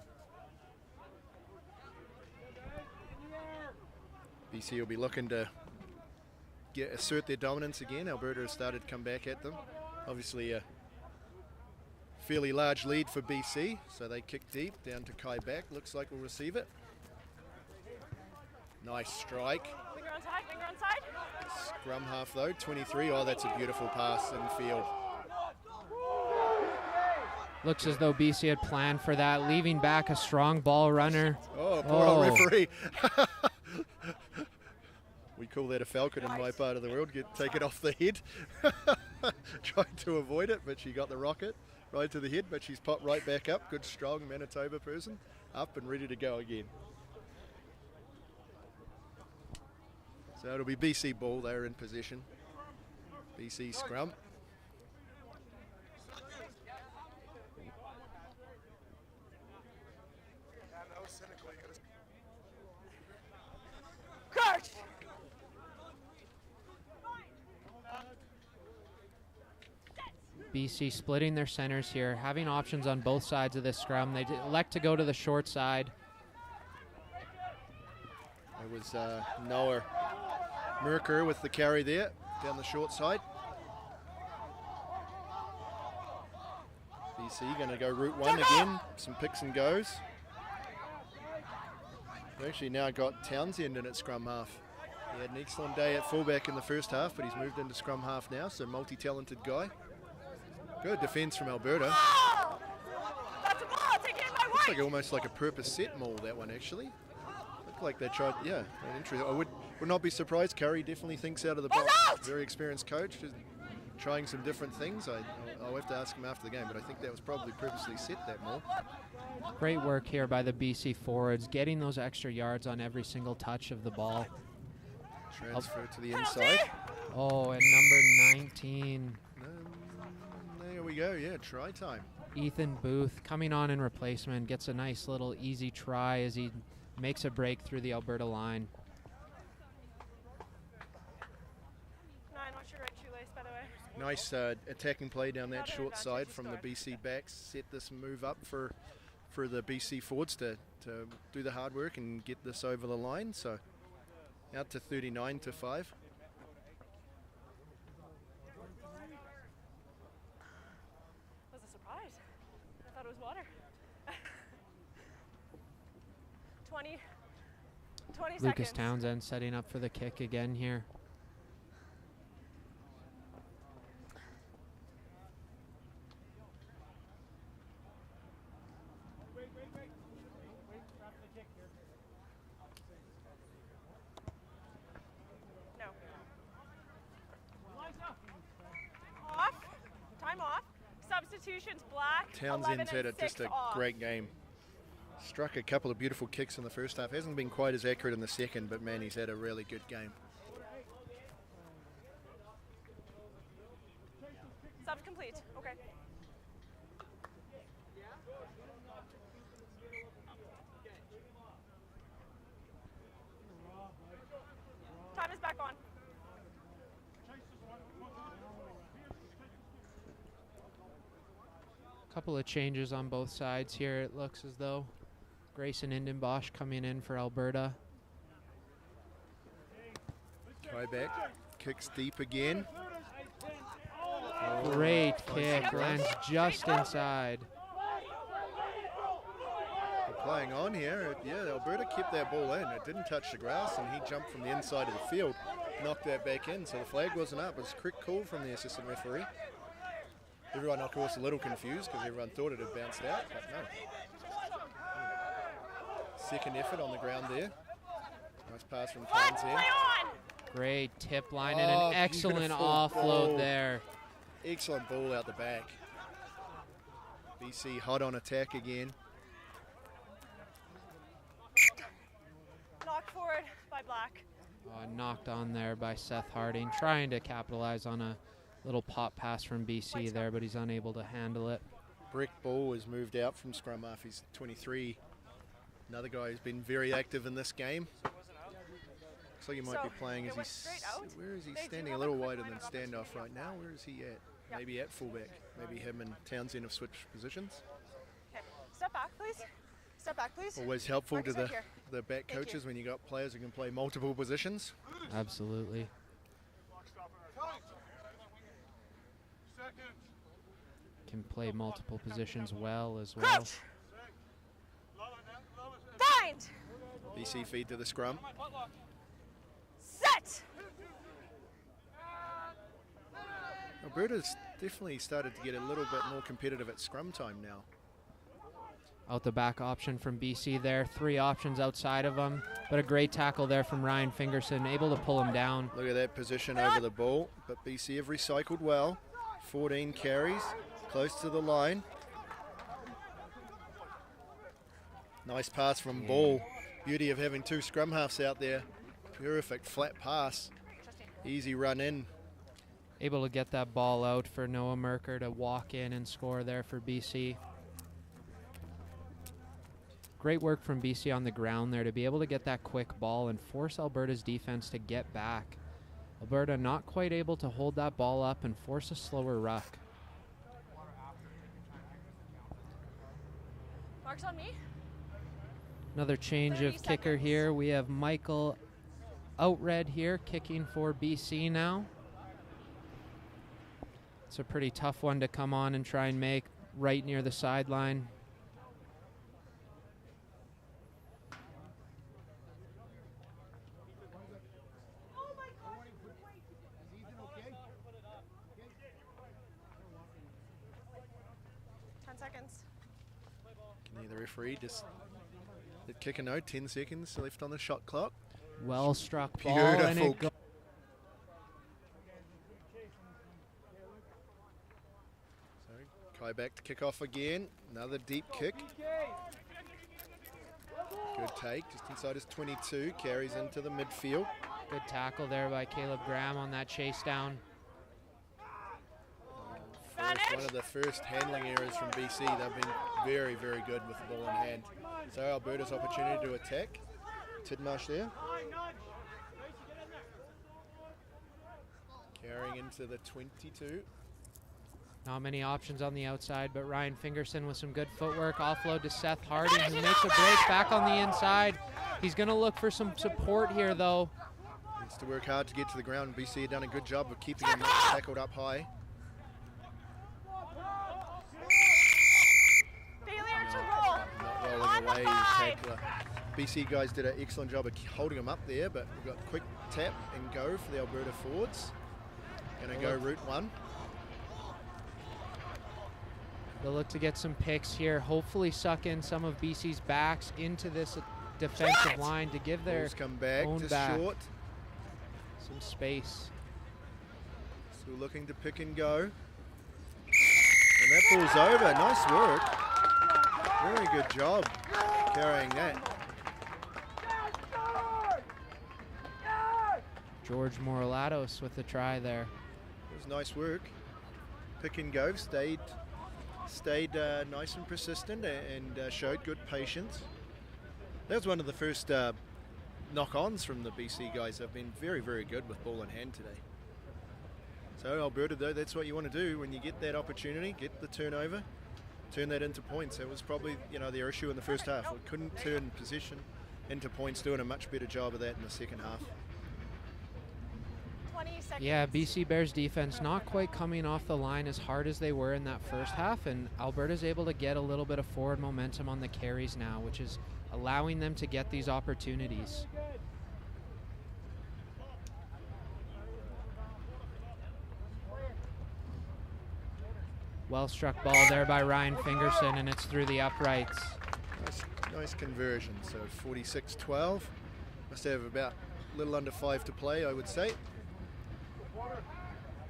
BC will be looking to assert their dominance again. Alberta has started to come back at them. Obviously a fairly large lead for BC, so they kick deep down to Kai back. Looks like we'll receive it. Nice strike. Finger on side, finger on side. Scrum half though, 23. Oh, that's a beautiful pass in field. Looks as though BC had planned for that, leaving back a strong ball runner. Oh, poor old referee. We call that a falcon in my part of the world. Take it off the head. Tried to avoid it, but she got the rocket right to the head, but she's popped right back up. Good, strong Manitoba person. Up and ready to go again. So it'll be BC ball. They're in possession. BC scrum. Coach! BC splitting their centers here, having options on both sides of this scrum. They elect to go to the short side. It was Noah Merker with the carry there, down the short side. BC going to go route one again, some picks and goes. We've actually now got Townsend in at scrum half. He had an excellent day at fullback in the first half, but he's moved into scrum half now, so multi-talented guy. Good defence from Alberta. Oh! That's a ball, take it in my Looks way! like almost like a purpose set maul, that one actually. Looked like they tried, yeah, interesting. I would not be surprised. Curry definitely thinks out of the box. Very experienced coach, just trying some different things. I'll have to ask him after the game, but I think that was probably purposely set, that maul. Great work here by the BC forwards, getting those extra yards on every single touch of the ball. Transfer to the inside. Oh, and number 19. There we go, yeah, try time. Ethan Booth coming on in replacement, gets a nice little easy try as he makes a break through the Alberta line. 9, what's your right shoelace, by the way? Nice attacking play down that short side from the BC backs. Set this move up for the BC forwards to do the hard work and get this over the line. So out to 39-5. Was a surprise. I thought it was water. 20 Lucas seconds. Townsend setting up for the kick again here. No. Off. Time off. Substitutions black. Townsend's 11 had and just 6 a off. great game. Struck a couple of beautiful kicks in the first half. Hasn't been quite as accurate in the second, but man, he's had a really good game. Subs complete. Okay. Time is back on. Couple of changes on both sides here, it looks as though. Grayson Indenbosch coming in for Alberta. Try back, kicks deep again. Great kick, lands just inside. We're playing on here. Yeah, Alberta kept that ball in. It didn't touch the grass, and he jumped from the inside of the field, knocked that back in. So the flag wasn't up. It was a quick call from the assistant referee. Everyone, of course, a little confused because everyone thought it had bounced out, but no. Second effort on the ground there. Nice pass from Townsend. Play on! Great tip line and an excellent beautiful offload ball. there. Excellent ball out the back. BC hot on attack again. Knocked forward by Black. Knocked on there by Seth Harding, trying to capitalize on a little pop pass from BC there, but he's unable to handle it. Brick Ball has moved out from scrum half. He's 23. Another guy who's been very active in this game. Looks like he might be playing as he's... Where is he standing? A little wider than standoff right now. Where is he at? Yep. Maybe at fullback. Maybe him and Townsend have switched positions. Okay. Step back, please. Step back, please. Always helpful to Marcus, right here. the back Thank coaches you. when you got players who can play multiple positions. Absolutely. Can play multiple positions well as well. Crouch! Bind! BC feed to the scrum. Set! Alberta's definitely started to get a little bit more competitive at scrum time now. Out the back option from BC there. 3 options outside of him, but a great tackle there from Ryan Fingerson, able to pull him down. Look at that position over the ball, but BC have recycled well. 14 carries, close to the line. Nice pass from Ball. Beauty of having 2 scrum halves out there. Perfect flat pass. Easy run in. Able to get that ball out for Noah Merker to walk in and score there for BC. Great work from BC on the ground there to be able to get that quick ball and force Alberta's defense to get back. Alberta not quite able to hold that ball up and force a slower ruck. Marks on me. Another change 30 of kicker seconds. here. We have Michael Outred here kicking for BC now. It's a pretty tough one to come on and try and make right near the sideline. Can the referee just kick a note? 10 seconds left on the shot clock. Well struck ball and Beautiful. it goes. So Kai back to kick off again. Another deep kick. Good take, just inside his 22. Carries into the midfield. Good tackle there by Caleb Graham on that chase down. One of the first handling errors from BC. They've been very, very good with the ball in hand. So Alberta's opportunity to attack. Tidmarsh there. Carrying into the 22. Not many options on the outside, but Ryan Fingerson with some good footwork. Offload to Seth Harding, who makes a break back on the inside. He's going to look for some support here, though. Needs to work hard to get to the ground. BC have done a good job of keeping him tackled up high. Failure to roll. Not rolling away, tackler. BC guys did an excellent job of holding him up there, but we've got quick tap and go for the Alberta forwards. Going to go route 1. They'll look to get some picks here, hopefully suck in some of BC's backs into this defensive line to give their Balls come back own to back short. some space. Still looking to pick and go. And that ball's over. Nice work. Very good job carrying that. George Moralatos with the try there. It was nice work. Pick and go. Stayed nice and persistent and showed good patience. That was one of the first knock-ons from the BC guys. They've been very, very good with ball in hand today. So Alberta, though, that's what you want to do when you get that opportunity, get the turnover, turn that into points. That was probably, their issue in the first half. We couldn't turn possession into points, doing a much better job of that in the second half. 20 seconds. Yeah, BC Bears defense not quite coming off the line as hard as they were in that first half, and Alberta's able to get a little bit of forward momentum on the carries now, which is allowing them to get these opportunities. Well struck ball there by Ryan Fingerson, and it's through the uprights. Nice conversion. So 46-12. Must have about a little under 5 to play, I would say.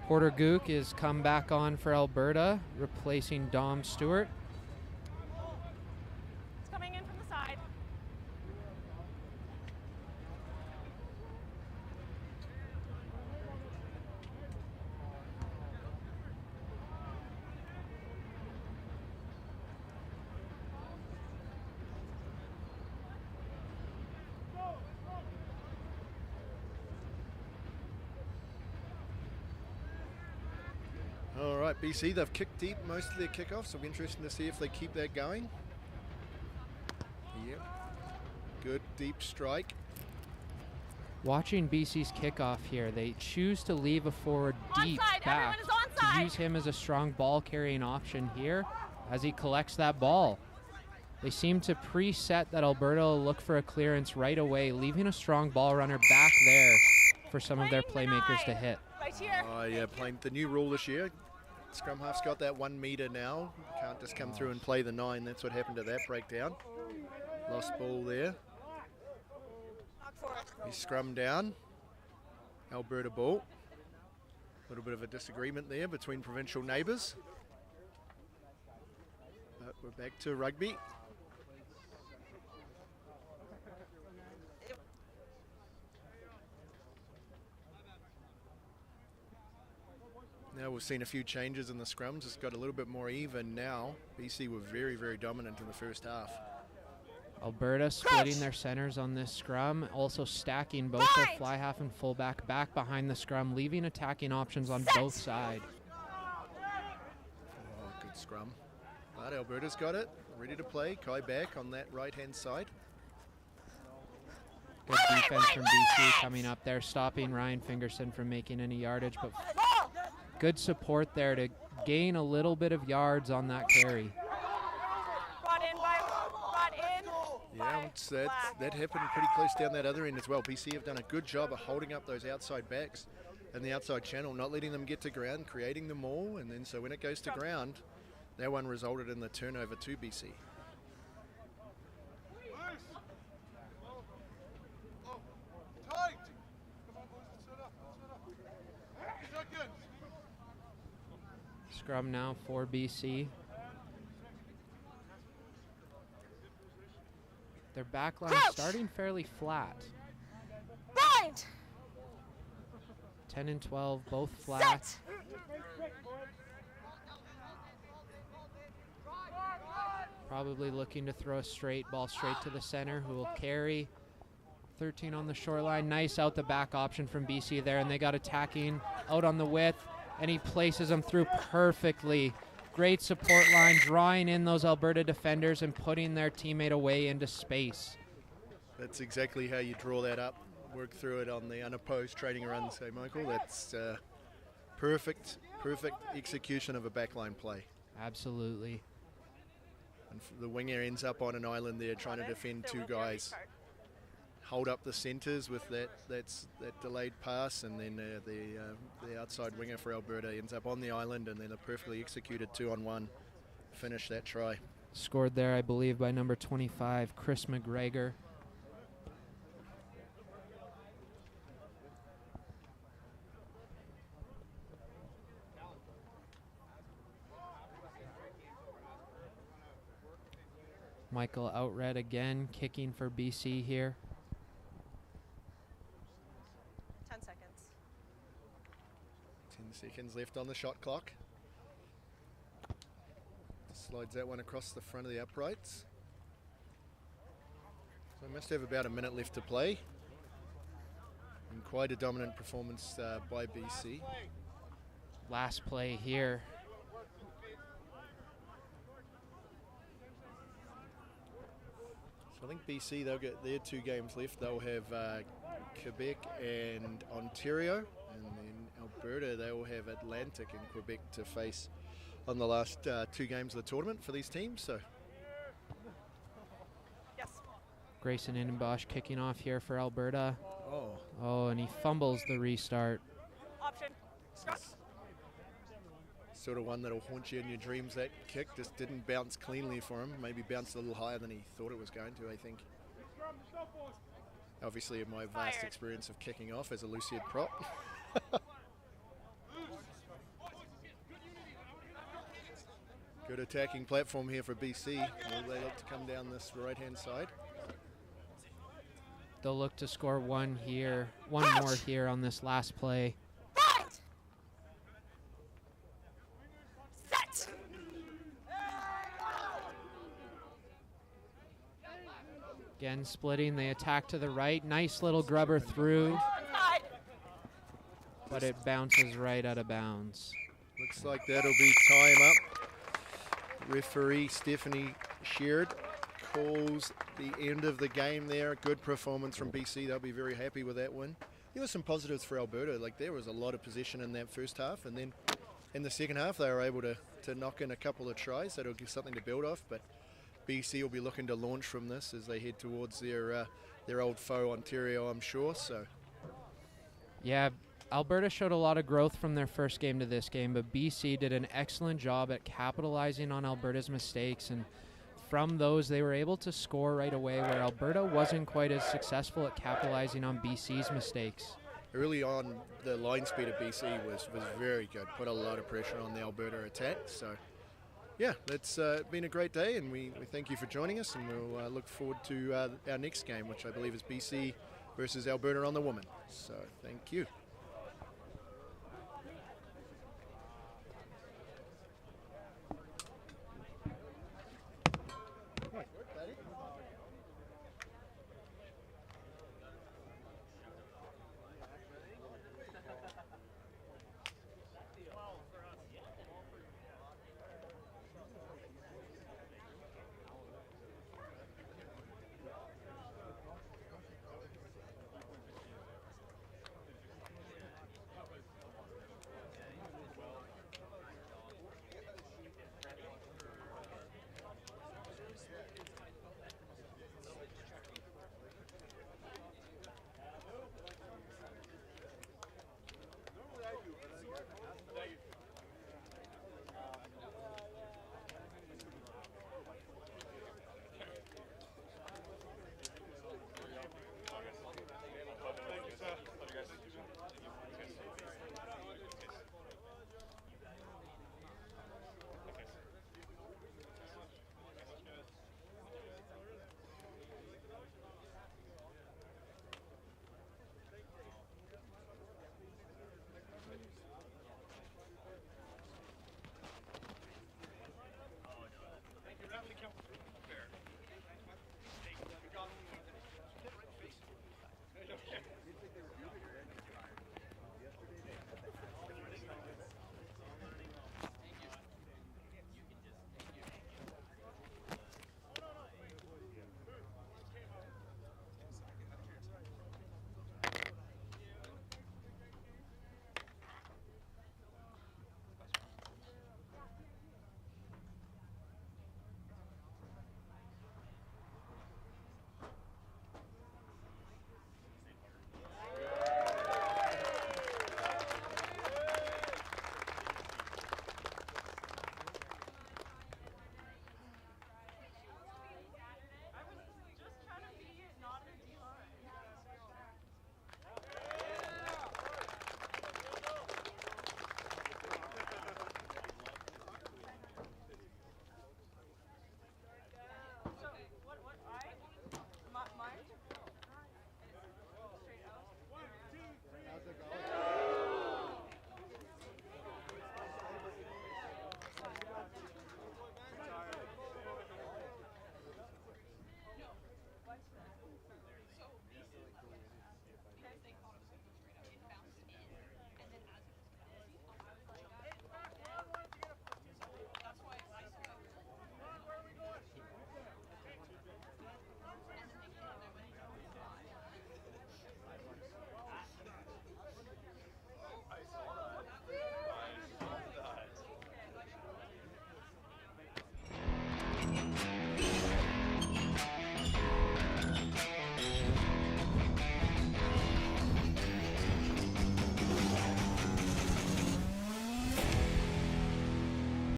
Porter Gook is come back on for Alberta, replacing Dom Stewart. It's coming in from the side. All right, BC, they've kicked deep most of their kickoffs. It'll be interesting to see if they keep that going. Yep. Good deep strike. Watching BC's kickoff here, they choose to leave a forward deep Onside, back everyone is to onside. use him as a strong ball carrying option here as he collects that ball. They seem to preset that Alberta will look for a clearance right away, leaving a strong ball runner back there for some of their playmakers to hit. Right here. Oh, yeah, playing the new rule this year. Scrum half's got that 1 metre now. Can't just come through and play the 9. That's what happened to that breakdown. Lost ball there. He scrummed down. Alberta ball. A little bit of a disagreement there between provincial neighbours. But we're back to rugby. Now we've seen a few changes in the scrums. It's got a little bit more even now. BC were very, very dominant in the first half. Alberta splitting their centers on this scrum, also stacking both their fly half and fullback back behind the scrum, leaving attacking options on both sides. Oh, good scrum. But Alberta's got it, ready to play. Kai back on that right-hand side. Good defense from BC coming up there, stopping Ryan Fingerson from making any yardage, but good support there to gain a little bit of yards on that carry. Yeah, that happened pretty close down that other end as well. BC have done a good job of holding up those outside backs and the outside channel, not letting them get to ground, creating them all, and then so when it goes to ground, that one resulted in the turnover to BC. Scrum now for BC. Their back line starting fairly flat. Bind. 10 and 12, both flat. Set. Probably looking to throw a straight ball straight to the center, who will carry. 13 on the shoreline. Nice out the back option from BC there, and they got attacking out on the width, and he places them through perfectly. Great support line, drawing in those Alberta defenders and putting their teammate away into space. That's exactly how you draw that up. Work through it on the unopposed training run, say Michael. That's perfect execution of a backline play. Absolutely. And the winger ends up on an island there trying to defend two guys. Hold up the centres with that delayed pass, and then the outside winger for Alberta ends up on the island, and then a perfectly executed 2-on-1 finish that try. Scored there, I believe, by number 25, Chris McGregor. Michael Outred again, kicking for BC here. 10 seconds. 10 seconds left on the shot clock. Slides that one across the front of the uprights. So must have about a minute left to play. And quite a dominant performance by BC. Last play here. So I think BC, they'll get their 2 games left. They'll have Quebec and Ontario, and then Alberta, they will have Atlantic and Quebec to face on the last 2 games of the tournament for these teams. So Yes. Grayson Innenbosch kicking off here for Alberta. oh, Oh, and he fumbles the restart. Option. Scrum. sort of one that'll haunt you in your dreams. That kick just didn't bounce cleanly for him. Maybe bounced a little higher than he thought it was going to, I think. Obviously, in my vast experience of kicking off as a Luciad prop. Good attacking platform here for BC. Will they look to come down this right-hand side? They'll look to score one here, one more here on this last play. Bind. Set. Again, splitting, they attack to the right. Nice little grubber through, Side. but it bounces right out of bounds. Looks like that'll be time up. Referee Stephanie Sheard calls the end of the game there. Good performance from BC. They'll be very happy with that win. There were some positives for Alberta. Like, there was a lot of possession in that first half, and then in the second half they were able to knock in a couple of tries. That'll give something to build off. But BC will be looking to launch from this as they head towards their old foe Ontario, I'm sure. So Yeah, Alberta showed a lot of growth from their first game to this game, but BC did an excellent job at capitalizing on Alberta's mistakes, and from those they were able to score right away, where Alberta wasn't quite as successful at capitalizing on BC's mistakes. early on, the line speed of BC was very good, put a lot of pressure on the Alberta attack. So yeah, it's been a great day, and we thank you for joining us, and we'll look forward to our next game, which I believe is BC versus Alberta on the women. So thank you.